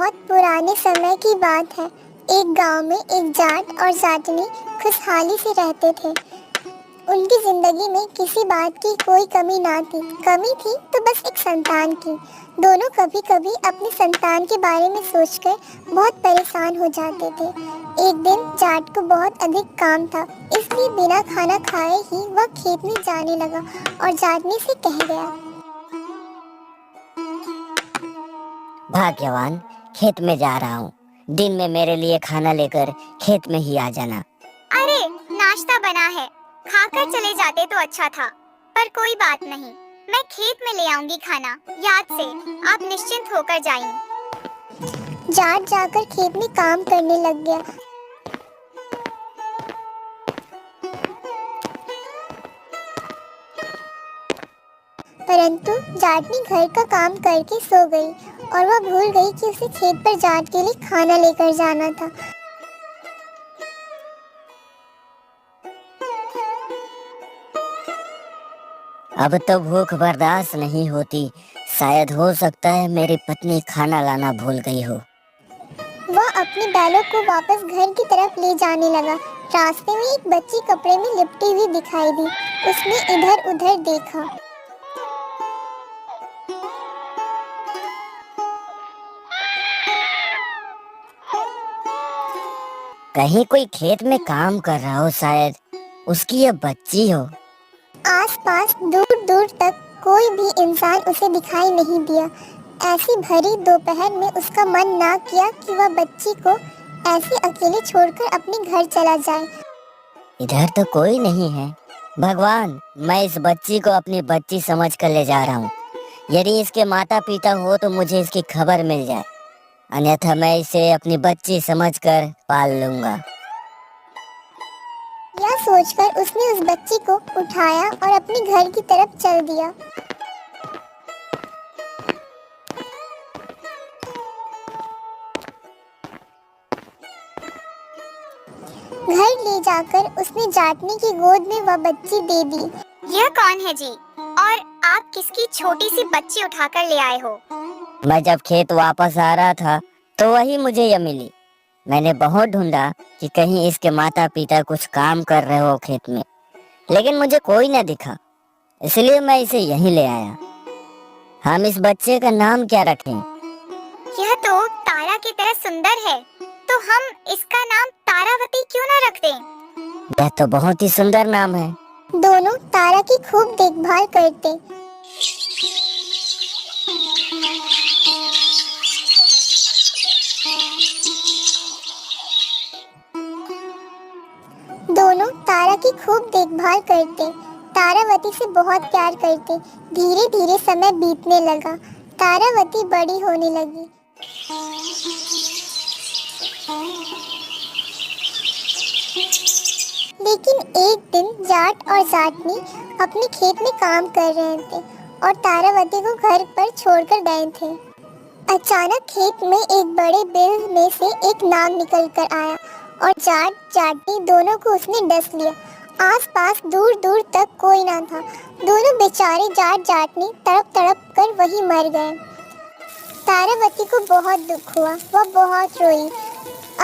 बहुत पुराने समय की बात है। एक गांव में एक जाट और जाटनी खुशहाली से रहते थे। उनकी जिंदगी में किसी बात की कोई कमी ना थी। कमी थी तो बस एक संतान की। दोनों कभी कभी अपनी संतान के बारे में सोचकर बहुत परेशान हो जाते थे। एक दिन जाट को बहुत अधिक काम था, इसलिए बिना खाना खाए ही वह खेत में जाने लगा और जाटनी से कह गया, भाग्यवान, खेत में जा रहा हूँ। दिन में मेरे लिए खाना लेकर खेत में ही आ जाना। अरे, नाश्ता बना है, खाकर चले जाते तो अच्छा था। पर कोई बात नहीं, मैं खेत में ले आऊंगी खाना। याद से, आप निश्चिंत होकर जाइए। जाट जाकर खेत में काम करने लग गया। परंतु जाटनी घर का काम करके सो गई और वह भूल गई कि उसे खेत पर जाट के लिए खाना लेकर जाना था। अब तो भूख बर्दाश्त नहीं होती। शायद हो सकता है मेरी पत्नी खाना लाना भूल गई हो। वह अपने बैलों को वापस घर की तरफ ले जाने लगा। रास्ते में एक बच्ची कपड़े में लिपटी हुई दिखाई दी। उसने इधर उधर देखा। कहीं कोई खेत में काम कर रहा हो, शायद उसकी ये बच्ची हो। आसपास दूर दूर तक कोई भी इंसान उसे दिखाई नहीं दिया। ऐसी भरी दोपहर में उसका मन ना किया कि वह बच्ची को ऐसे अकेले छोड़कर अपने घर चला जाए। इधर तो कोई नहीं है। भगवान, मैं इस बच्ची को अपनी बच्ची समझ कर ले जा रहा हूँ। यदि इसके माता पिता हो तो मुझे इसकी खबर मिल जाए, अन्यथा मैं इसे अपनी बच्ची समझकर पाल लूंगा। यह सोचकर उसने उस बच्ची को उठाया और अपने घर की तरफ चल दिया। घर ले जाकर उसने जाटनी की गोद में वह बच्ची दे दी। यह कौन है जी? और आप किसकी छोटी सी बच्ची उठाकर ले आए हो? मैं जब खेत वापस आ रहा था तो वही मुझे यह मिली। मैंने बहुत ढूंढा कि कहीं इसके माता पिता कुछ काम कर रहे हो खेत में, लेकिन मुझे कोई न दिखा, इसलिए मैं इसे यहीं ले आया। हम इस बच्चे का नाम क्या रखें? यह तो तारा की तरह सुंदर है, तो हम इसका नाम तारावती क्यों न रख दें? यह तो बहुत ही सुंदर नाम है। दोनों तारा की खूब देखभाल करते। दोनों तारा की खूब देखभाल करते। तारावती से बहुत प्यार करते। धीरे धीरे समय बीतने लगा। तारावती बड़ी होने लगी। लेकिन एक दिन जाट और जाटनी अपने खेत में काम कर रहे थे और तारावती को घर पर छोड़कर गए थे। अचानक खेत में एक बड़े बिल में से एक नाग निकल कर आया और जाट जाटनी दोनों को उसने डस लिया। आसपास दूर दूर तक कोई ना था। दोनों बेचारे जाट जाटनी तड़प तड़प कर वहीं मर गए। तारावती को बहुत दुख हुआ। वह बहुत रोई।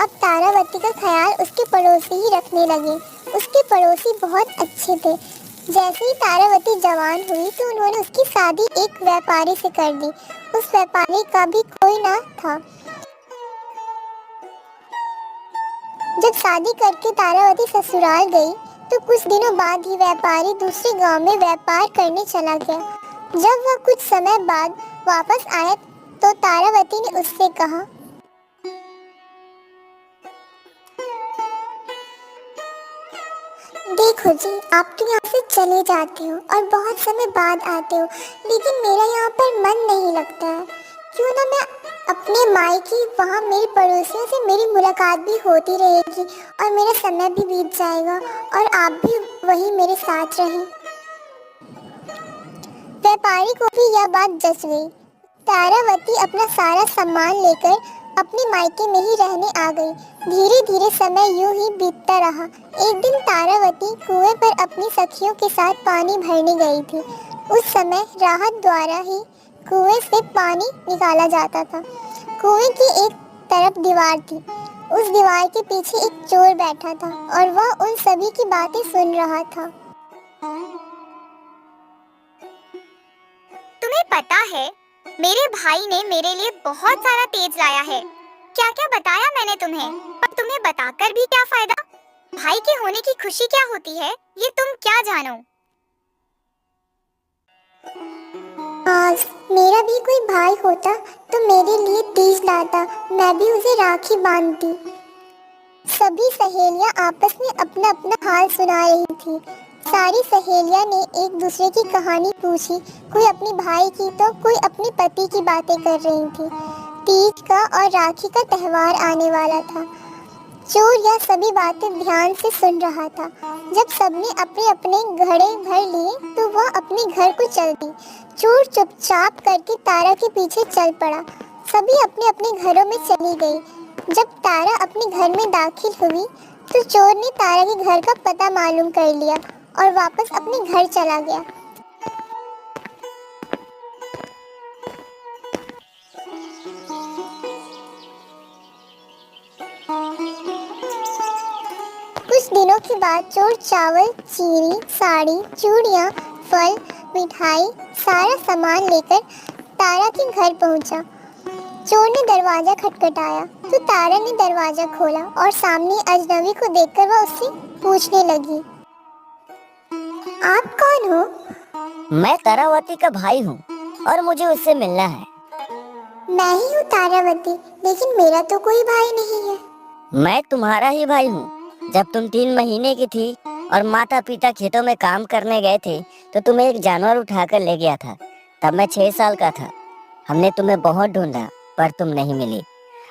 अब तारावती का ख्याल उसके पड़ोसी ही रखने लगे। उसके पड़ोसी बहुत अच्छे थे। जैसे ही तारावती जवान हुई तो उन्होंने उसकी शादी एक व्यापारी से कर दी। उस व्यापारी का भी कोई ना था। जब शादी करके तारावती ससुराल गई तो कुछ दिनों बाद ही व्यापारी दूसरे गांव में व्यापार करने चला गया। जब वह कुछ समय बाद वापस आया तो तारावती ने उससे कहा, देखो जी, आप तो यहाँ से चले जाते हो और बहुत समय बाद आते हो, लेकिन मेरा यहाँ पर मन नहीं लगता है। क्यों ना मैं अपने मायके वहाँ मेरे पड़ोसियों से मेरी मुलाकात भी होती रहेगी और मेरा समय भी बीत जाएगा और आप भी वही मेरे साथ रहें। व्यापारी को भी यह बात जच गई। तारावती अपना सारा सामान लेकर अपने मायके में ही रहने आ गई। धीरे धीरे समय यूं ही बीतता रहा। एक दिन तारावती कुएं पर अपनी सखियों के साथ पानी भरने गई थी। उस समय राहत द्वारा ही कुएं से पानी निकाला जाता था। कुएं की एक तरफ दीवार थी। उस दीवार के पीछे एक चोर बैठा था और वह उन सभी की बातें सुन रहा था। तुम्हें पता है, मेरे भाई ने मेरे लिए बहुत सारा तेज लाया है। क्या क्या बताया मैंने तुम्हें, पर तुम्हें बताकर भी क्या फायदा। भाई के होने की खुशी क्या होती है, ये तुम क्या जानो। आज मेरा भी कोई भाई होता तो मेरे लिए तीज लाता, मैं भी उसे राखी बांधती। सभी सहेलियां आपस में अपना अपना हाल सुना रही थी। सारी सहेलियां ने एक दूसरे की कहानी पूछी, कोई अपने भाई की तो कोई अपने पति की बातें कर रही थी। तीज का और राखी का त्योहार आने वाला था। चोर यह सभी बातें ध्यान से सुन रहा था। जब सबने अपने अपने घड़े भर लिए तो वह अपने घर को चल दी। चोर चुपचाप करके तारा के पीछे चल पड़ा। सभी अपने अपने घरों में चली गई। जब तारा अपने घर में दाखिल हुई तो चोर ने तारा के घर का पता मालूम कर लिया और वापस अपने घर चला गया। कुछ दिनों के बाद चोर चावल, चीनी, साड़ी, चूड़ियाँ, फल, मिठाई, सारा सामान लेकर तारा के घर पहुंचा। चोर ने दरवाजा खटखटाया तो तारा ने दरवाजा खोला और सामने अजनबी को देखकर वह उससे पूछने लगी, आप कौन हो? मैं तारावती का भाई हूँ और मुझे उससे मिलना है। मैं ही हूँ तारावती, लेकिन मेरा तो कोई भाई नहीं है। मैं तुम्हारा ही भाई हूँ। जब तुम 3 महीने की थी और माता पिता खेतों में काम करने गए थे तो तुम्हें एक जानवर उठाकर ले गया था। तब मैं 6 साल का था। हमने तुम्हें बहुत ढूंढा पर तुम नहीं मिली।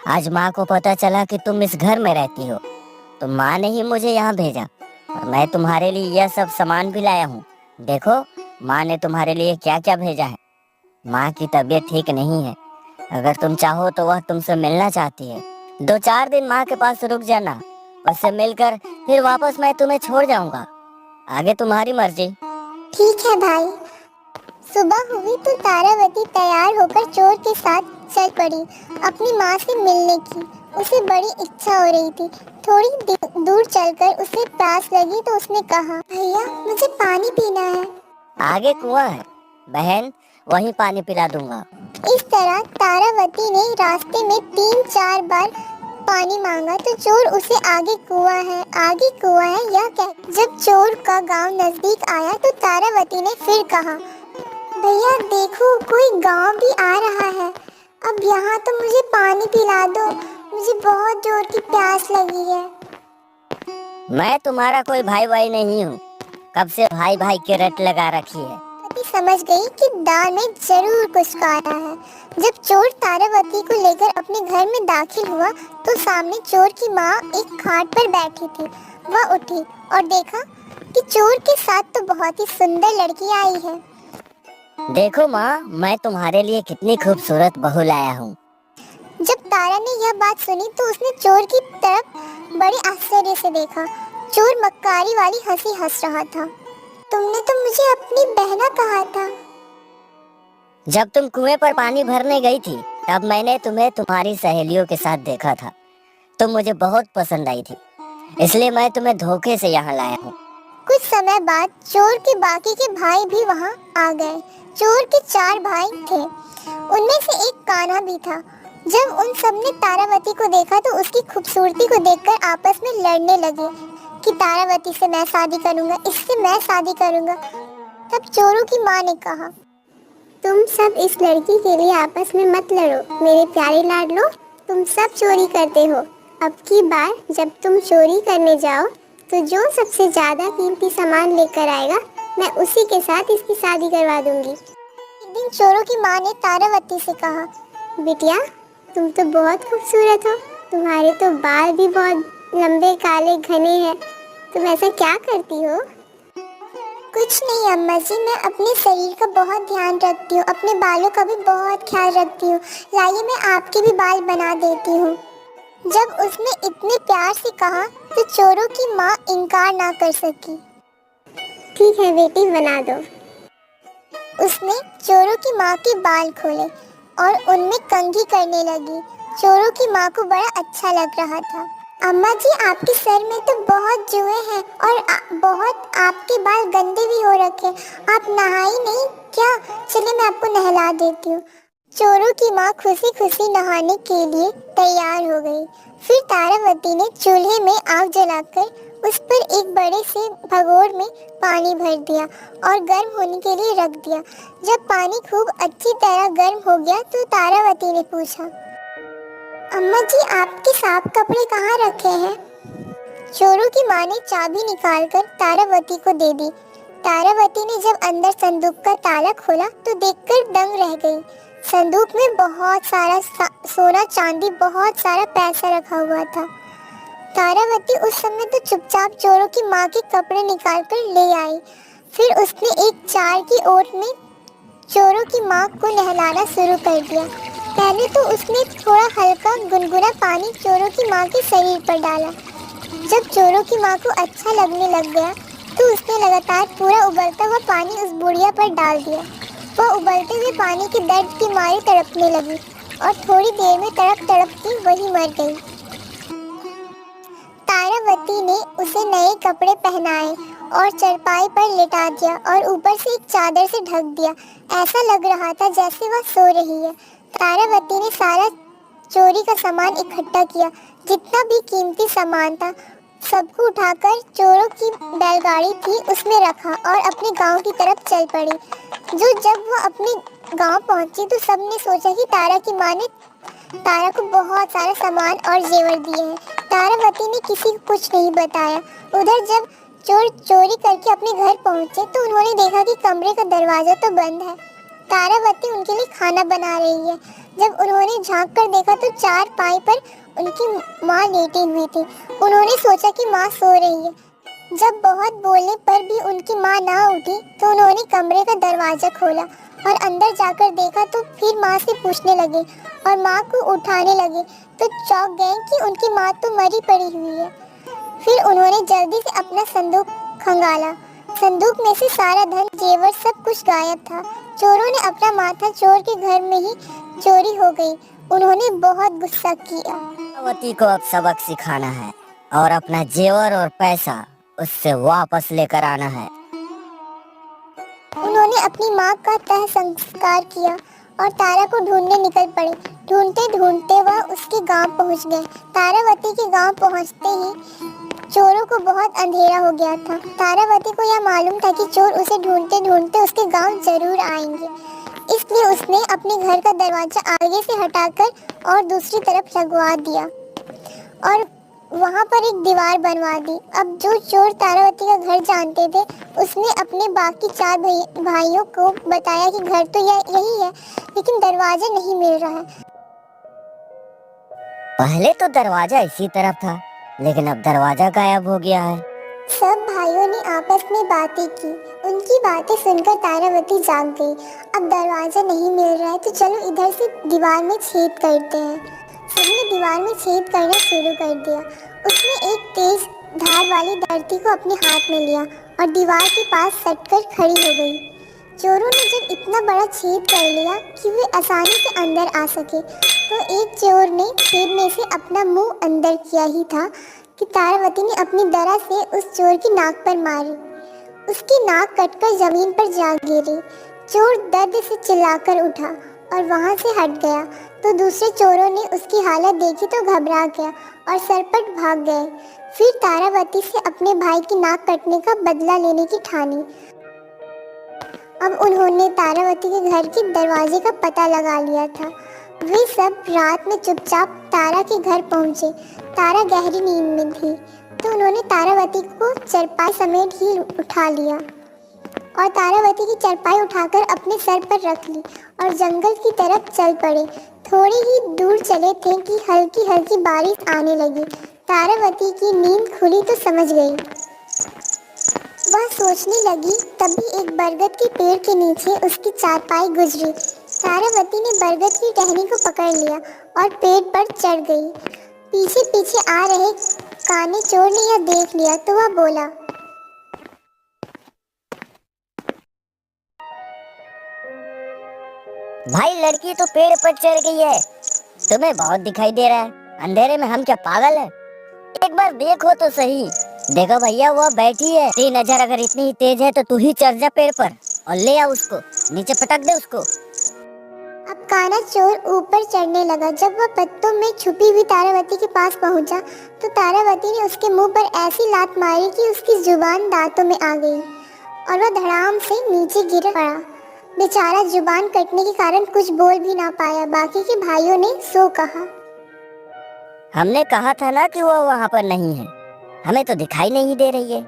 आज माँ को पता चला कि तुम इस घर में रहती हो तो माँ ने ही मुझे यहाँ भेजा और मैं तुम्हारे लिए यह सब सामान भी लाया हूँ। देखो माँ ने तुम्हारे लिए क्या क्या भेजा है। माँ की तबीयत ठीक नहीं है। अगर तुम चाहो तो वह तुमसे मिलना चाहती है। 2-4 दिन माँ के पास रुक जाना, उससे मिलकर फिर वापस मैं तुम्हें छोड़ जाऊंगा। आगे तुम्हारी मर्जी। ठीक है भाई। सुबह हुई तो तारावती तैयार होकर चोर के साथ चल पड़ी अपनी माँ से मिलने की। उसे बड़ी इच्छा हो रही थी। थोड़ी दूर चलकर उसे प्यास लगी तो उसने कहा, भैया मुझे पानी पीना है। आगे कुआं है बहन, वहीं पानी पिला दूंगा। इस तरह तारावती ने रास्ते में 3-4 बार पानी मांगा तो चोर उसे आगे कुआं है यह कह। जब चोर का गांव नजदीक आया तो तारावती ने फिर कहा, भैया देखो कोई गांव भी आ रहा है। अब यहाँ तो मुझे पानी पिला दो, मुझे बहुत जोर की प्यास लगी है। मैं तुम्हारा कोई भाई नहीं हूँ। कब से भाई भाई की रट लगा रखी है। समझ गई कि दाल में जरूर कुछ काला है। जब चोर तारावती को लेकर अपने घर में दाखिल हुआ तो सामने चोर की माँ एक खाट पर बैठी थी। वह उठी और देखा कि चोर के साथ तो बहुत ही सुंदर लड़की आई है। देखो माँ, मैं तुम्हारे लिए कितनी खूबसूरत बहू लाया हूँ। जब तारा ने यह बात सुनी तो उसने चोर की तरफ बड़े आश्चर्य से देखा। चोर मक्कारी वाली हंसी हंस रहा था। तुमने तो मुझे अपनी बहना कहा था। जब तुम कुएं पर पानी भरने गई थी तब मैंने तुम्हें तुम्हारी सहेलियों के साथ देखा था। तुम मुझे बहुत पसंद आई थी, इसलिए मैं तुम्हें धोखे से यहाँ लाया हूँ। कुछ समय बाद चोर के बाकी के भाई भी वहाँ आ गए। चोर के 4 भाई थे, उनमें से एक कान्हा भी था। जब उन सब ने तारावती को देखा तो उसकी खूबसूरती को देखकर आपस में लड़ने लगे कि तारावती से मैं शादी करूंगा, इससे मैं शादी करूंगा। तब चोरों की माँ ने कहा, तुम सब इस लड़की के लिए आपस में मत लड़ो मेरे प्यारे लाडलो, तुम सब चोरी करते हो। अब की बार जब तुम चोरी करने जाओ तो जो सबसे ज्यादा कीमती सामान लेकर आएगा मैं उसी के साथ इसकी शादी करवा दूंगी। एक दिन चोरों की माँ ने तारावती से कहा, बिटिया तुम तो बहुत खूबसूरत हो, तुम्हारे तो बाल भी बहुत लंबे काले घने हैं, तुम ऐसा क्या करती हो? कुछ नहीं अम्मा जी, मैं अपने शरीर का बहुत ध्यान रखती हूँ, अपने बालों का भी बहुत ख्याल रखती हूँ। लाइए मैं आपके भी बाल बना देती हूँ। जब उसने इतने प्यार से कहा तो चोरों की माँ इनकार ना कर सकी। ठीक है बेटी, बना दो। उसने चोरों की माँ के बाल खोले और उनमें कंघी करने लगी। चोरों की माँ को बड़ा अच्छा लग रहा था। अम्मा जी, आपके सर में तो बहुत जुए हैं और बहुत आपके बाल गंदे भी हो रखे। आप नहाई नहीं क्या? चलिए मैं आपको नहला देती हूँ। चोरों की माँ खुशी खुशी नहाने के लिए तैयार हो गई। फिर तारावती ने चूल्हे में आग जलाकर उस पर एक बड़े से भगोड़ में पानी भर दिया और गर्म होने के लिए रख दिया। जब पानी खूब अच्छी तरह गर्म हो गया तो तारावती ने पूछा, अम्मा जी, आपके साफ कपड़े कहाँ रखे हैं? चोरों की माँ ने चाबी निकालकर तारावती को दे दी। तारावती ने जब अंदर संदूक का ताला खोला तो देखकर दंग रह गई। संदूक में बहुत सारा सोना चांदी, बहुत सारा पैसा रखा हुआ था। तारावती उस समय तो चुपचाप चोरों की माँ के कपड़े निकालकर ले आई। फिर उसने एक चार की ओर में चोरों की माँ को नहलाना शुरू कर दिया। पहले तो उसने थोड़ा हल्का गुनगुना पानी चोरों की माँ के शरीर पर डाला। जब चोरों की माँ को अच्छा लगने लग गया तो उसने लगातार पूरा उबलता हुआ पानी उस बुढ़िया पर डाल दिया। वह उबलते हुए पानी के दर्द के मारे तड़पने लगी और थोड़ी देर में तड़प तड़प के वही मर गई। तारावती ने उसे नए कपड़े पहनाए और चरपाई पर लिटा दिया और ऊपर से एक चादर से ढक दिया। ऐसा लग रहा था जैसे वह सो रही है। तारावती ने सारा चोरी का सामान इकट्ठा किया, जितना भी कीमती सामान था सबको उठाकर चोरों की बैलगाड़ी थी उसमें रखा और अपने गांव की तरफ चल पड़ी। जब वह अपने गांव पहुंची तो सबने सोचा कि तारा की माँ ने तारा को बहुत सारा सामान और जेवर दिए हैं। तारावती ने किसी को कुछ नहीं बताया। उधर जब चोर चोरी करके अपने घर पहुंचे तो उन्होंने देखा कि कमरे का दरवाजा तो बंद है। तारावती उनके लिए खाना बना रही है। जब उन्होंने झांक कर देखा तो चार पाई पर उनकी माँ लेटी हुई थी। उन्होंने सोचा कि माँ सो रही है। जब बहुत बोलने पर भी उनकी माँ ना उठी तो उन्होंने कमरे का दरवाजा खोला और अंदर जाकर देखा तो फिर माँ से पूछने लगे और माँ को उठाने लगे तो चौंक गए कि उनकी माँ तो मरी पड़ी हुई है। फिर उन्होंने जल्दी से अपना संदूक खंगाला। संदूक में से सारा धन, जेवर, सब कुछ गायब था। चोरों ने अपना माथा चोर के घर में ही चोरी हो गई। उन्होंने बहुत गुस्सा किया। तारावती को अब सबक सिखाना है और अपना जेवर और पैसा उससे वापस लेकर आना है। उन्होंने अपनी माँ का तह संस्कार किया और तारा को ढूंढने निकल पड़े। ढूंढते ढूंढते वह उसके गांव पहुंच गए। तारावती के गांव पहुंचते ही चोरों को बहुत अंधेरा हो गया था। तारावती को यह मालूम था कि चोर उसे ढूंढते ढूंढते उसके गांव जरूर आएंगे, इसलिए उसने अपने घर का दरवाजा आगे से हटाकर और दूसरी तरफ लगवा दिया और वहां पर एक दीवार बनवा दी। अब जो चोर तारावती का घर जानते थे उसने अपने बाकी चार भाइयों को बताया कि घर तो यही है, लेकिन दरवाजा नहीं मिल रहा है। पहले तो दरवाजा इसी तरफ था, लेकिन अब दरवाजा गायब हो गया है। सब भाइयों ने आपस में बातें की। उनकी बातें सुनकर तारावती जाग गई। अब दरवाजा नहीं मिल रहा है तो चलो इधर से दीवार में छेद करते हैं। सबने दीवार में छेद करना शुरू कर दिया। उसने एक तेज धार वाली दर्ती को अपने हाथ में लिया और दीवार के पास सटकर खड़ी हो गई। चोरों ने जब इतना बड़ा छेद कर लिया कि वे आसानी से अंदर आ सके तो एक चोर ने छेद में से अपना मुंह अंदर किया ही था कि तारावती ने अपनी दरा से उस चोर की नाक पर मारी। उसकी नाक कटकर जमीन पर जा गिरी। चोर दर्द से चिल्लाकर उठा और वहां से हट गया तो दूसरे चोरों ने उसकी हालत देखी तो घबरा गया और सरपट भाग गए। फिर तारावती से अपने भाई की नाक कटने का बदला लेने की ठानी। अब उन्होंने तारावती के घर के दरवाजे का पता लगा लिया था। वे सब रात में चुपचाप तारा के घर पहुंचे। तारा गहरी नींद में थी तो उन्होंने तारावती को चरपाई समेत ही उठा लिया और तारावती की चरपाई उठाकर अपने सर पर रख ली और जंगल की तरफ चल पड़े। थोड़ी ही दूर चले थे कि हल्की हल्की बारिश आने लगी। तारावती की नींद खुली तो समझ गई। वह सोचने लगी, तभी एक बरगद के पेड़ के नीचे उसकी चारपाई गुजरी। तारावती ने बरगद की टहनी को पकड़ लिया और पेड़ पर चढ़ गई। पीछे पीछे आ रहे काने चोर ने यह देख लिया तो वह बोला, भाई लड़की तो पेड़ पर चढ़ गई है, तुम्हें बहुत दिखाई दे रहा है, अंधेरे में हम क्या पागल है? एक बार देखो तो सही। देखो भैया, वो बैठी है। तेरी नजर अगर इतनी ही तेज है तो तू ही चढ़ जा पेड़ पर और ले आ उसको, नीचे पटक दे उसको। अब काना चोर ऊपर चढ़ने लगा। जब वह पत्तों में छुपी हुई तारावती के पास पहुंचा तो तारावती ने उसके मुंह पर ऐसी लात मारी कि उसकी जुबान दांतों में आ गई और वह धड़ाम से नीचे गिर पड़ा। बेचारा जुबान कटने के कारण कुछ बोल भी ना पाया। बाकी के भाइयों ने सो कहा। हमने कहा था ना कि वो वहाँ पर नहीं है, हमें तो दिखाई नहीं दे रही है।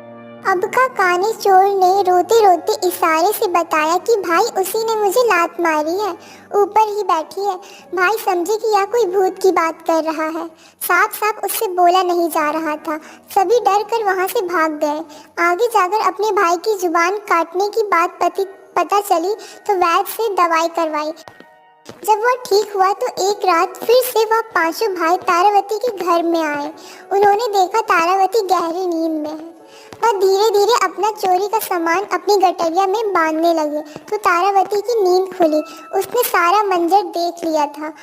अब का काने चोर ने रोते रोते इशारे से बताया कि भाई उसी ने मुझे लात मारी है, ऊपर ही बैठी है। भाई समझे कि यह कोई भूत की बात कर रहा है। साफ साफ उससे बोला नहीं जा रहा था। सभी डर कर वहाँ से भाग गए। आगे जाकर अपने भाई की जुबान काटने की बात पता चली तो वैद्य से दवाई करवाई। जब वह ठीक हुआ तो एक रात फिर से वह पांचों भाई तारावती के घर में आए। उन्होंने देखा तारावती गहरी नींद में है। वह धीरे धीरे अपना चोरी का सामान अपनी गठरिया में बांधने लगे तो तारावती की नींद खुली। उसने सारा मंजर देख लिया था।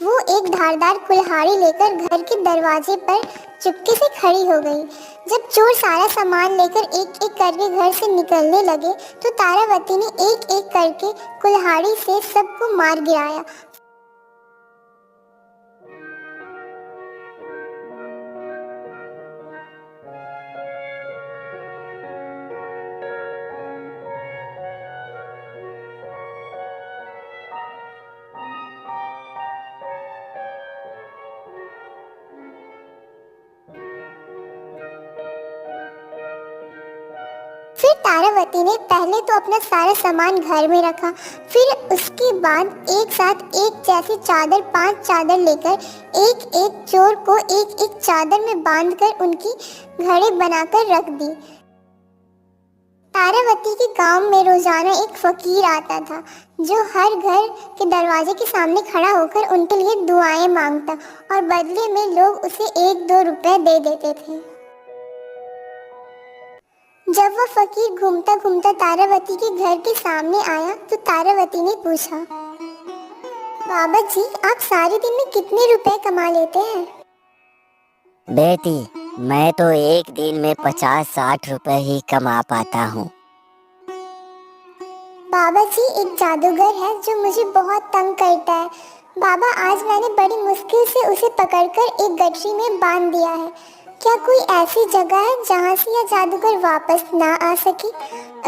वो एक धारदार कुल्हाड़ी लेकर घर के दरवाजे पर चुपके से खड़ी हो गई। जब चोर सारा सामान लेकर एक एक करके घर से निकलने लगे तो तारावती ने एक एक करके कुल्हाड़ी से सबको मार गिराया। फिर तारावती ने पहले तो अपना सारा सामान घर में रखा, फिर उसके बाद एक साथ एक जैसी चादर 5 चादर लेकर एक एक चोर को एक एक चादर में बांधकर उनकी घड़े बनाकर रख दी। तारावती के गांव में रोजाना एक फकीर आता था जो हर घर के दरवाजे के सामने खड़ा होकर उनके लिए दुआएं मांगता और बदले में लोग उसे 1-2 रुपए दे देते थे। जब वह फकीर घूमता घूमता तारावती के घर के सामने आया तो तारावती ने पूछा, बाबा जी आप सारे दिन में कितने रुपए कमा लेते हैं? बेटी, मैं तो एक दिन में 50-60 रुपए ही कमा पाता हूँ। बाबा जी एक जादूगर है जो मुझे बहुत तंग करता है। बाबा आज मैंने बड़ी मुश्किल से उसे पकड़कर एक गठरी में बांध दिया है। क्या कोई ऐसी जगह है जहाँ से यह जादूगर वापस ना आ सके?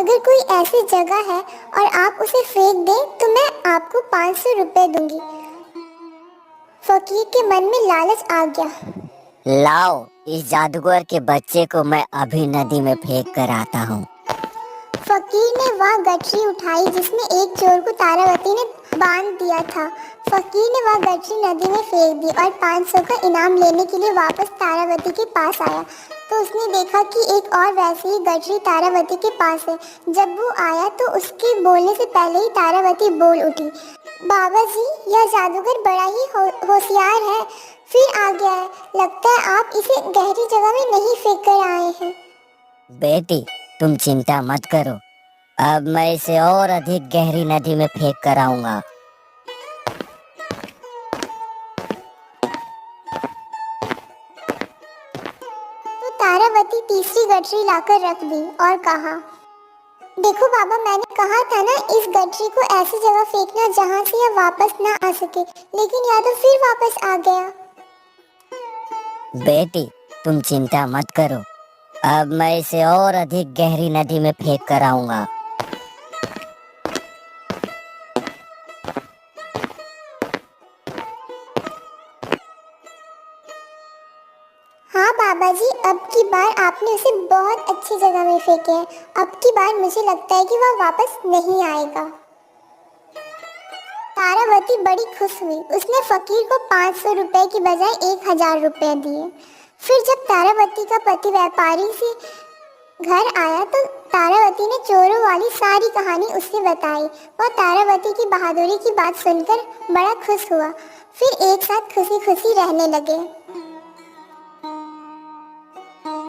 अगर कोई ऐसी जगह है और आप उसे फेंक दें तो मैं आपको 500 रुपए दूंगी। फकीर के मन में लालच आ गया। लाओ, इस जादूगर के बच्चे को मैं अभी नदी में फेंक कर आता हूँ। फकीर ने वह गठरी उठाई जिसमें एक चोर को तारावती ने बांध दिया था। फकीर ने वह गठरी नदी में फेंक दी और 500 का इनाम लेने के लिए वापस तारावती के पास आया तो उसने देखा कि एक और वैसी ही गठरी तारावती के पास है। जब वो आया तो उसके बोलने से पहले ही तारावती बोल उठी, बाबा जी यह जादूगर बड़ा ही होशियार है, फिर आ गया है। लगता है आप इसे गहरी जगह में नहीं फेंक कर आए हैं। बेटी तुम चिंता मत करो, अब मैं इसे और अधिक गहरी नदी में फेंक कर आऊंगा। तो तारावती तीसरी गठरी लाकर रख दी और कहा, देखो बाबा मैंने कहा था ना इस गठरी को ऐसी जगह फेंकना जहाँ से यह वापस ना आ सके, लेकिन यह तो फिर वापस आ गया। बेटी तुम चिंता मत करो, अब मैं इसे और अधिक गहरी नदी में फेंक कर आऊंगा। हाँ बाबा जी अब की बार आपने उसे बहुत अच्छी जगह में फेंके हैं। अब की बार मुझे लगता है कि वह वापस नहीं आएगा। तारावती बड़ी खुश हुई। उसने फकीर को 500 रुपए की बजाय 1000 रुपए दिए। फिर जब तारावती का पति व्यापारी से घर आया तो तारावती ने चोरों वाली सारी कहानी उससे बताई। वह तारावती की बहादुरी की बात सुनकर बड़ा खुश हुआ। फिर एक साथ खुशी खुशी रहने लगे।